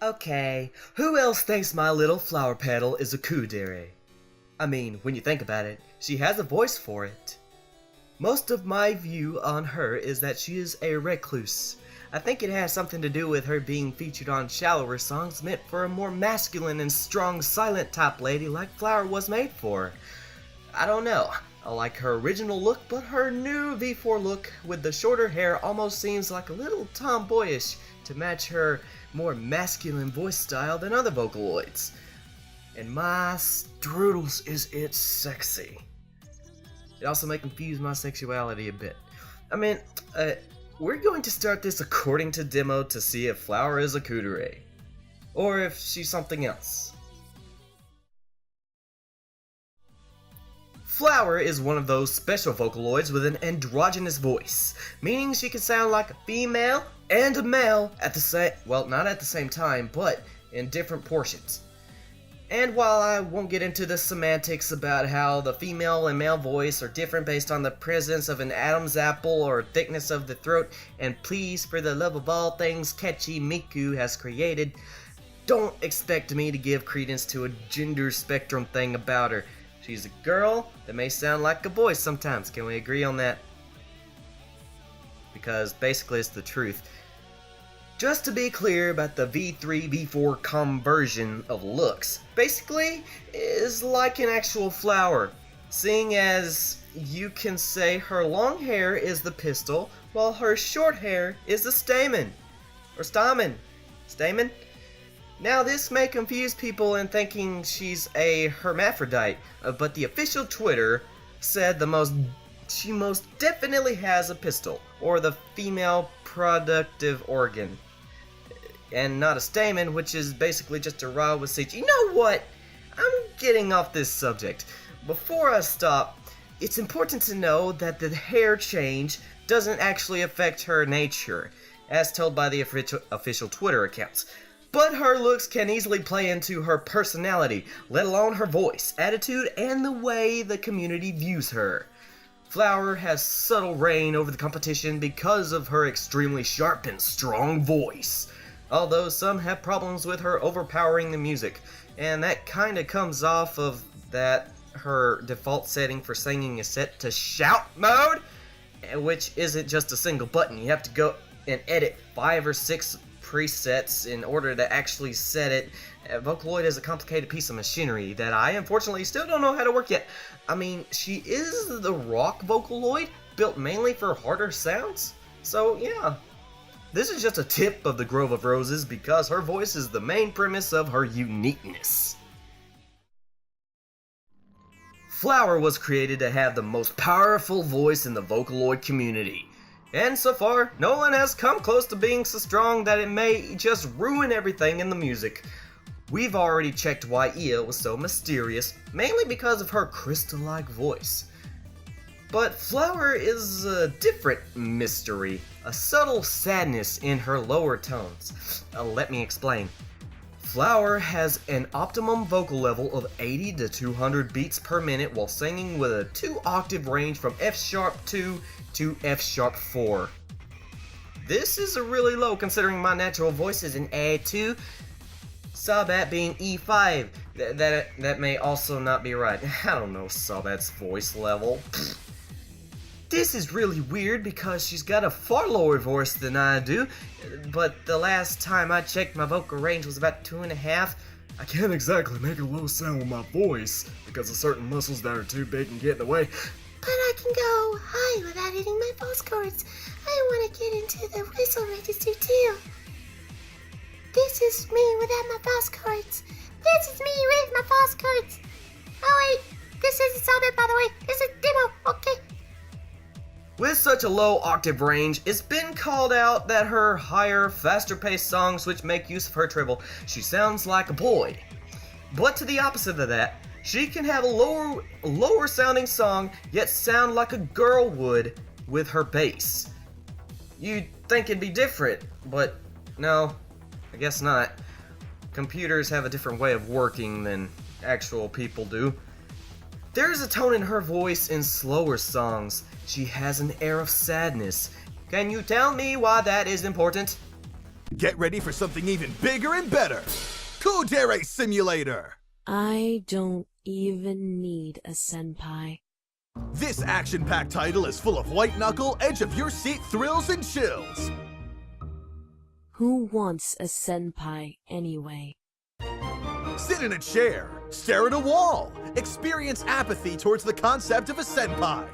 Okay, who else thinks my little flower petal is a Kuudere? I mean, when you think about it, she has a voice for it. Most of my view on her is that she is a recluse. I think it has something to do with her being featured on shallower songs meant for a more masculine and strong silent type lady like Flower was made for. I don't know. I like her original look, but her new V4 look with the shorter hair almost seems like a little tomboyish to match her more masculine voice style than other Vocaloids. And my strudels is it sexy. It also may confuse my sexuality a bit. I mean, we're going to start this according to demo to see if Flower is a Kuudere, or if she's something else. Flower is one of those special Vocaloids with an androgynous voice, meaning she can sound like a female and a male at the same, well, not at the same time, but in different portions. And while I won't get into the semantics about how the female and male voice are different based on the presence of an Adam's apple or thickness of the throat, and please, for the love of all things catchy Miku has created, don't expect me to give credence to a gender spectrum thing about her. She's a girl that may sound like a boy sometimes. Can we agree on that? Because basically it's the truth. Just to be clear about the V3, V4 conversion of looks, basically is like an actual flower, seeing as you can say her long hair is the pistil, while her short hair is the stamen. Or stamen. Stamen? Now this may confuse people in thinking she's a hermaphrodite, but the official Twitter said she most definitely has a pistil, or the female productive organ. And not a stamen, which is basically just a rod with seeds. You know what? I'm getting off this subject. Before I stop, it's important to know that the hair change doesn't actually affect her nature, as told by the official Twitter accounts. But her looks can easily play into her personality, let alone her voice, attitude, and the way the community views her. Flower has subtle reign over the competition because of her extremely sharp and strong voice. Although some have problems with her overpowering the music, and that kinda comes off of that her default setting for singing is set to shout mode, which isn't just a single button. You have to go and edit 5 or 6 presets in order to actually set it. Vocaloid is a complicated piece of machinery that I unfortunately still don't know how to work yet. I mean, she is the rock Vocaloid, built mainly for harder sounds, so yeah. This is just a tip of the Grove of Roses because her voice is the main premise of her uniqueness. Flower was created to have the most powerful voice in the Vocaloid community. And so far, no one has come close to being so strong that it may just ruin everything in the music. We've already checked why Ia was so mysterious, mainly because of her crystal-like voice. But Flower is a different mystery, a subtle sadness in her lower tones. Let me explain. Flower has an optimum vocal level of 80 to 200 beats per minute while singing with a 2-octave range from F-sharp 2 to F-sharp 4. This is a really low considering my natural voice is an A2, Sabat being E5. That may also not be right. I don't know Sabat's voice level. This is really weird because she's got a far lower voice than I do, but the last time I checked my vocal range was about 2.5. I can't exactly make a low sound with my voice because of certain muscles that are too big and get in the way. But I can go high without hitting my false chords. I want to get into the whistle register too. This is me without my false chords. This is me with my false chords. Oh wait, this isn't Sabat by the way. This is demo, okay? With such a low octave range, it's been called out that her higher, faster-paced songs which make use of her treble, she sounds like a boy. But to the opposite of that, she can have a lower sounding song, yet sound like a girl would with her bass. You'd think it'd be different, but no, I guess not. Computers have a different way of working than actual people do. There's a tone in her voice in slower songs. She has an air of sadness. Can you tell me why that is important? Get ready for something even bigger and better. Kuudere Simulator! I don't even need a senpai. This action-packed title is full of white-knuckle, edge-of-your-seat thrills and chills. Who wants a senpai anyway? Sit in a chair, stare at a wall, experience apathy towards the concept of a senpai.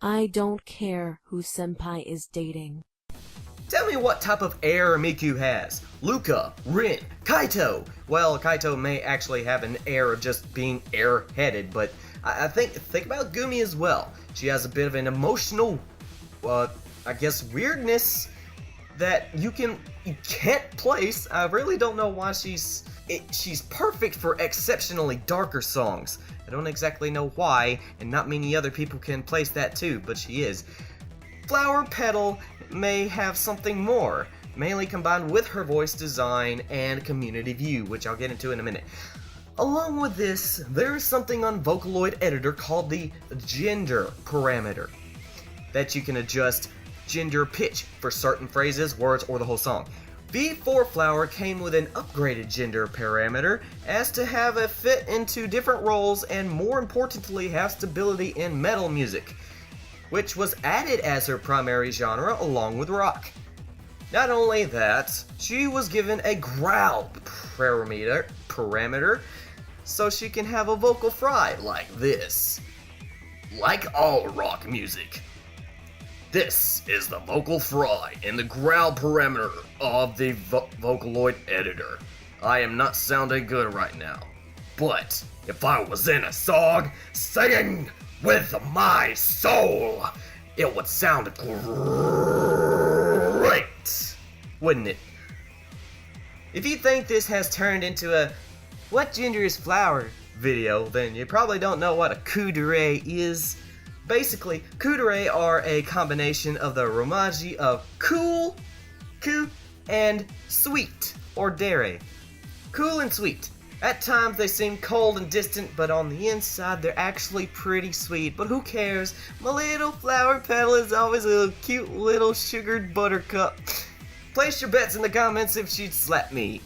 I don't care who senpai is dating. Tell me what type of air Miku has. Luca, Rin, Kaito. Well, Kaito may actually have an air of just being air-headed, but I think about Gumi as well. She has a bit of an emotional, I guess, weirdness that you can't place. I really don't know why she's perfect for exceptionally darker songs. I don't exactly know why, and not many other people can place that too, but she is. Flower Petal may have something more, mainly combined with her voice design and community view, which I'll get into in a minute. Along with this, there is something on Vocaloid Editor called the gender parameter, that you can adjust gender pitch for certain phrases, words, or the whole song. V4 Flower came with an upgraded gender parameter as to have it fit into different roles and more importantly have stability in metal music, which was added as her primary genre along with rock. Not only that, she was given a growl parameter so she can have a vocal fry like this. Like all rock music, this is the vocal fry in the growl parameter of the Vocaloid Editor. I am not sounding good right now, but if I was in a song singing with my soul, it would sound great, wouldn't it? If you think this has turned into a "What gender is flower?" video, then you probably don't know what a Kuudere is. Basically, Kuudere are a combination of the romaji of cool, ku, and sweet, or dere. Cool and sweet. At times they seem cold and distant, but on the inside they're actually pretty sweet. But who cares? My little flower petal is always a cute little sugared buttercup. Place your bets in the comments if she'd slap me.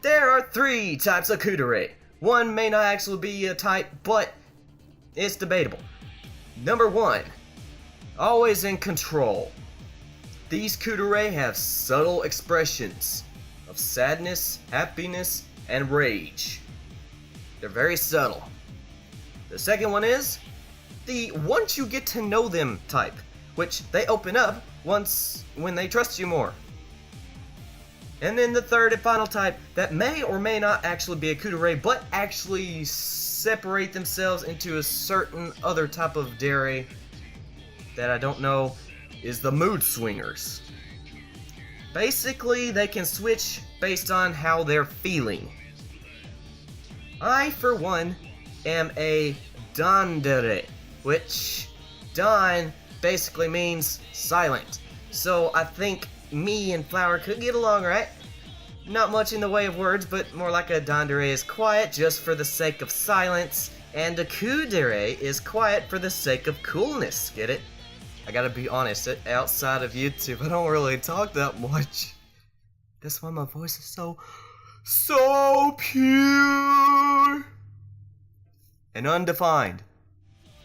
There are 3 types of Kuudere. One may not actually be a type, but it's debatable. Number 1, always in control. These Kuudere have subtle expressions of sadness, happiness, and rage. They're very subtle. The second one is the once you get to know them type, which they open up when they trust you more. And then the third and final type that may or may not actually be a Kuudere, but actually separate themselves into a certain other type of dere that I don't know, is the mood swingers. Basically, they can switch based on how they're feeling. I, for one, am a dandere, which dan basically means silent. So I think me and Flower could get along, right? Not much in the way of words, but more like a dandere is quiet just for the sake of silence, and a Kuudere is quiet for the sake of coolness, get it? I gotta be honest, outside of YouTube, I don't really talk that much. That's why my voice is so pure and undefined.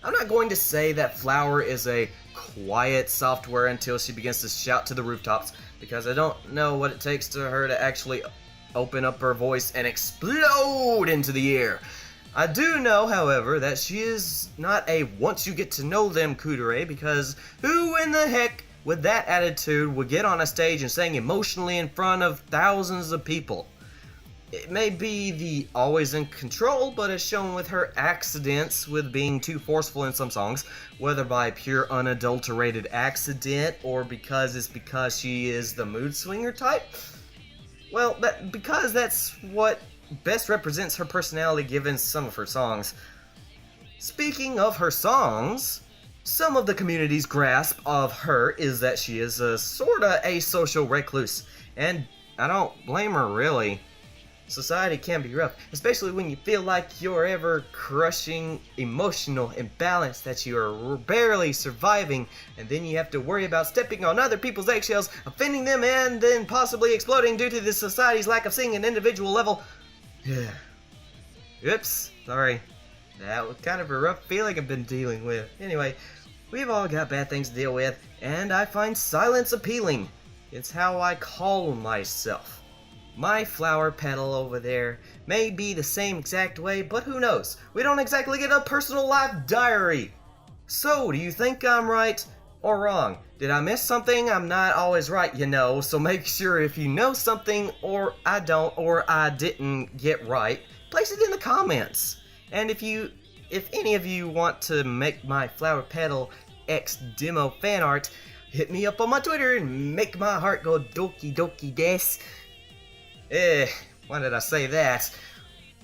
I'm not going to say that Flower is a quiet software until she begins to shout to the rooftops, because I don't know what it takes to her to actually open up her voice and explode into the air. I do know, however, that she is not a once you get to know them Kuudere, because who in the heck with that attitude would get on a stage and sing emotionally in front of thousands of people? It may be the always in control, but as shown with her accidents with being too forceful in some songs, whether by pure unadulterated accident or because she is the mood swinger type. Well, because that's what best represents her personality given some of her songs. Speaking of her songs, some of the community's grasp of her is that she is a sorta asocial recluse, and I don't blame her really. Society can be rough, especially when you feel like you're ever-crushing emotional imbalance that you are barely surviving, and then you have to worry about stepping on other people's eggshells, offending them, and then possibly exploding due to the society's lack of seeing an individual level. Oops, sorry. That was kind of a rough feeling I've been dealing with. Anyway, we've all got bad things to deal with, and I find silence appealing. It's how I calm myself. My flower petal over there may be the same exact way, but who knows? We don't exactly get a personal life diary. So, do you think I'm right or wrong? Did I miss something? I'm not always right, you know, so make sure if you know something or I don't or I didn't get right, place it in the comments. And if any of you want to make my flower petal X demo fan art, hit me up on my Twitter and make my heart go doki doki des. Why did I say that?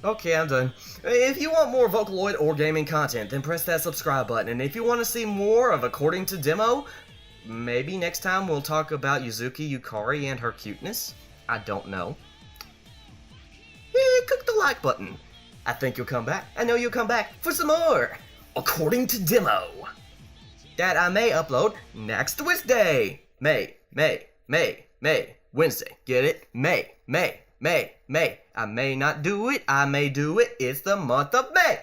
Okay, I'm done. If you want more Vocaloid or gaming content, then press that subscribe button. And if you want to see more of According to Demo, maybe next time we'll talk about Yuzuki Yukari and her cuteness. I don't know. Click the like button. I think you'll come back. I know you'll come back for some more According to Demo that I may upload next Wednesday. May. Wednesday. Get it? May. I may not do it. I may do it. It's the month of May.